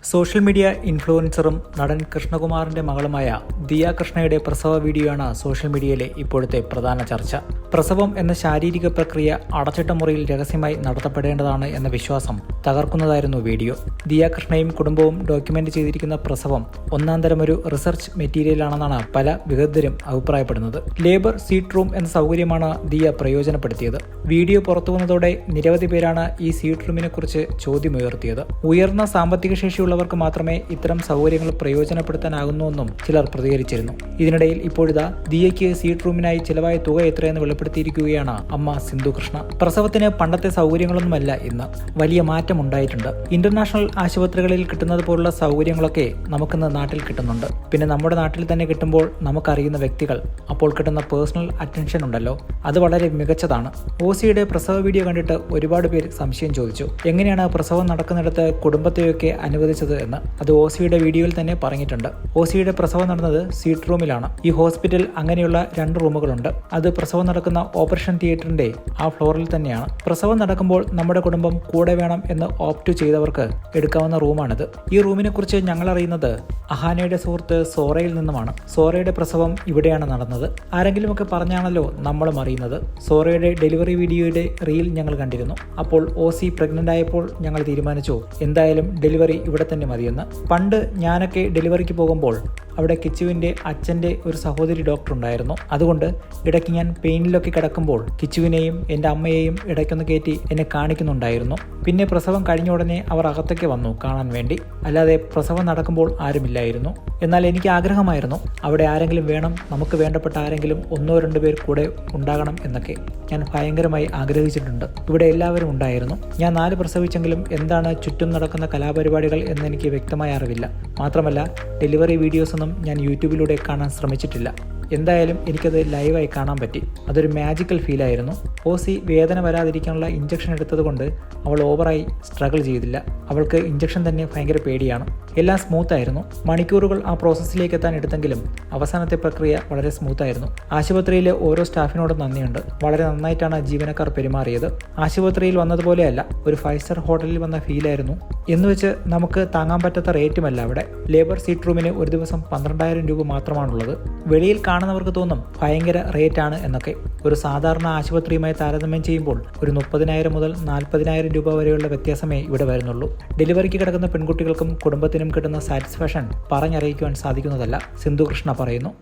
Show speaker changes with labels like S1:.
S1: Social media ഇൻഫ്ലുവൻസറും നടൻ കൃഷ്ണകുമാറിന്റെ മകളുമായ ദിയ കൃഷ്ണയുടെ പ്രസവ വീഡിയോയാണ് സോഷ്യൽ മീഡിയയിലെ ഇപ്പോഴത്തെ പ്രധാന ചർച്ച. പ്രസവം എന്ന ശാരീരിക പ്രക്രിയ അടച്ചിട്ട മുറിയിൽ രഹസ്യമായി നടത്തപ്പെടേണ്ടതാണ് എന്ന വിശ്വാസം തകർക്കുന്നതായിരുന്നു വീഡിയോ. ദിയ കൃഷ്ണയും കുടുംബവും ഡോക്യുമെന്റ് ചെയ്തിരിക്കുന്ന പ്രസവം ഒന്നാം തരമൊരു റിസർച്ച് മെറ്റീരിയലാണെന്നാണ് പല വിദഗ്ധരും അഭിപ്രായപ്പെടുന്നത്. ലേബർ സീറ്റ് റൂം എന്ന സൗകര്യമാണ് ദിയ പ്രയോജനപ്പെടുത്തിയത്. വീഡിയോ പുറത്തുവന്നതോടെ നിരവധി പേരാണ് ഈ സീറ്റ് റൂമിനെ കുറിച്ച് ചോദ്യമുയർത്തിയത്. ഉയർന്ന സാമ്പത്തിക ശേഷിയുള്ളവർക്ക് മാത്രമേ ഇത്തരം സൗകര്യങ്ങൾ പ്രയോജനപ്പെടുത്താനാകുന്നുവെന്നും ചിലർ പ്രതികരിച്ചിരുന്നു. ഇതിനിടയിൽ ഇപ്പോഴിതാ ദിയയ്ക്ക് സീറ്റ് റൂമിനായി ചിലവായ തുക എത്രയെന്ന് വെളിപ്പെടുത്തിയിരിക്കുകയാണ് അമ്മ സിന്ധു കൃഷ്ണ. പ്രസവത്തിന് പണ്ടത്തെ സൗകര്യങ്ങളൊന്നുമല്ല ഇന്ന്. വലിയ മാറ്റം ഉണ്ടായിട്ടുണ്ട്. ഇന്റർനാഷണൽ ആശുപത്രികളിൽ കിട്ടുന്നത് പോലുള്ള സൗകര്യങ്ങളൊക്കെ നമുക്കിന്ന് നാട്ടിൽ കിട്ടുന്നുണ്ട്. പിന്നെ നമ്മുടെ നാട്ടിൽ തന്നെ കിട്ടുമ്പോൾ നമുക്കറിയുന്ന വ്യക്തികൾ, അപ്പോൾ കിട്ടുന്ന പേഴ്സണൽ അറ്റൻഷൻ ഉണ്ടല്ലോ, അത് വളരെ മികച്ചതാണ്. ഓസിയുടെ പ്രസവ വീഡിയോ കണ്ടിട്ട് ഒരുപാട് പേര് സംശയം ചോദിച്ചു. എങ്ങനെയാണ് പ്രസവം നടക്കുന്നിടത്ത് കുടുംബത്തെയൊക്കെ അനുവദിച്ചത് എന്ന്. അത് ഓസിയുടെ വീഡിയോയിൽ തന്നെ പറഞ്ഞിട്ടുണ്ട്. ഓസിയുടെ പ്രസവം നടന്നത് സീറ്റ് റൂമിലാണ്. ഈ ഹോസ്പിറ്റൽ അങ്ങനെയുള്ള 2 റൂമുകളുണ്ട്. അത് പ്രസവം നടക്കുന്ന ഓപ്പറേഷൻ തിയേറ്ററിന്റെ ആ ഫ്ലോറിൽ തന്നെയാണ്. പ്രസവം നടക്കുമ്പോൾ നമ്മുടെ കുടുംബം കൂടെ വേണം എന്ന് ഓപ്റ്റ് ചെയ്തവർക്ക് എടുക്കാവുന്ന റൂമാണിത്. ഈ റൂമിനെ കുറിച്ച് ഞങ്ങൾ അറിയുന്നത് അഹാനയുടെ സുഹൃത്ത് സോറയിൽ നിന്നുമാണ്. സോറയുടെ പ്രസവം ഇവിടെയാണ് നടന്നത്. ആരെങ്കിലുമൊക്കെ പറഞ്ഞാണല്ലോ നമ്മളും അറിയുന്നത്. സോറയുടെ ഡെലിവറി വീഡിയോയുടെ റീൽ ഞങ്ങൾ കണ്ടിരുന്നു. അപ്പോൾ ഓസി പ്രഗ്നന്റ് ആയപ്പോൾ ഞങ്ങൾ തീരുമാനിച്ചു എന്തായാലും ഡെലിവറി ഇവിടെ തന്നെ മതിയെന്ന്. പണ്ട് ഞാനൊക്കെ ഡെലിവറിക്ക് പോകുമ്പോൾ അവിടെ കിച്ചുവിൻ്റെ അച്ഛൻ്റെ ഒരു സഹോദരി ഡോക്ടർ ഉണ്ടായിരുന്നു. അതുകൊണ്ട് ഇടയ്ക്ക് ഞാൻ പെയിനിലൊക്കെ കിടക്കുമ്പോൾ കിച്ചുവിനെയും എൻ്റെ അമ്മയെയും ഇടയ്ക്കൊന്ന് കയറ്റി എന്നെ കാണിക്കുന്നുണ്ടായിരുന്നു. പിന്നെ പ്രസവം കഴിഞ്ഞ ഉടനെ അവർ അകത്തേക്ക് വന്നു കാണാൻ വേണ്ടി. അല്ലാതെ പ്രസവം നടക്കുമ്പോൾ ആരുമില്ലായിരുന്നു. എന്നാൽ എനിക്ക് ആഗ്രഹമായിരുന്നു അവിടെ ആരെങ്കിലും വേണം, നമുക്ക് വേണ്ടപ്പെട്ട ആരെങ്കിലും 1-2 പേർ കൂടെ ഉണ്ടാകണം എന്നൊക്കെ ഞാൻ ഭയങ്കരമായി ആഗ്രഹിച്ചിട്ടുണ്ട്. ഇവിടെ എല്ലാവരും ഉണ്ടായിരുന്നു. ഞാൻ 4 പ്രസവിച്ചെങ്കിലും എന്താണ് ചുറ്റും നടക്കുന്ന കലാപരിപാടികൾ എന്നെനിക്ക് വ്യക്തമായ അറിവില്ല. മാത്രമല്ല ഡെലിവറി വീഡിയോസൊന്നും ഞാൻ യൂട്യൂബിലൂടെ കാണാൻ ശ്രമിച്ചിട്ടില്ല. എന്തായാലും എനിക്കത് ലൈവായി കാണാൻ പറ്റി. അതൊരു മാജിക്കൽ ഫീലായിരുന്നു. ഓസി വേദന വരാതിരിക്കാനുള്ള ഇഞ്ചക്ഷൻ എടുത്തത് കൊണ്ട് അവൾ ഓവറായി സ്ട്രഗിൾ ചെയ്തില്ല. അവൾക്ക് ഇഞ്ചക്ഷൻ തന്നെ ഭയങ്കര പേടിയാണ്. എല്ലാം സ്മൂത്തായിരുന്നു. മണിക്കൂറുകൾ ആ പ്രോസസ്സിലേക്ക് എത്താൻ എടുത്തെങ്കിലും അവസാനത്തെ പ്രക്രിയ വളരെ സ്മൂത്തായിരുന്നു. ആശുപത്രിയിലെ ഓരോ സ്റ്റാഫിനോടും നന്ദിയുണ്ട്. വളരെ നന്നായിട്ടാണ് ജീവനക്കാർ പെരുമാറിയത്. ആശുപത്രിയിൽ വന്നതുപോലെയല്ല, ഒരു 5 സ്റ്റാർ ഹോട്ടലിൽ വന്ന ഫീലായിരുന്നു. എന്നുവെച്ച് നമുക്ക് താങ്ങാൻ പറ്റാത്ത റേറ്റുമല്ല അവിടെ. ലേബർ സീറ്റ് റൂമിന് ഒരു ദിവസം 12,000 രൂപ മാത്രമാണുള്ളത്. വെളിയിൽ കാണുന്നവർക്ക് തോന്നും ഭയങ്കര റേറ്റാണ് എന്നൊക്കെ. ഒരു സാധാരണ ആശുപത്രിയുമായി താരതമ്യം ചെയ്യുമ്പോൾ ഒരു 30,000 മുതൽ 40,000 രൂപ വരെയുള്ള വ്യത്യാസമേ ഇവിടെ വരുന്നുള്ളൂ. ഡെലിവറിക്ക് കിടക്കുന്ന പെൺകുട്ടികൾക്കും കുടുംബത്തിനും കിട്ടുന്ന സാറ്റിസ്ഫാക്ഷൻ പറഞ്ഞറിയിക്കുവാൻ സാധിക്കുന്നതല്ല, സിന്ധു കൃഷ്ണ പറയുന്നു.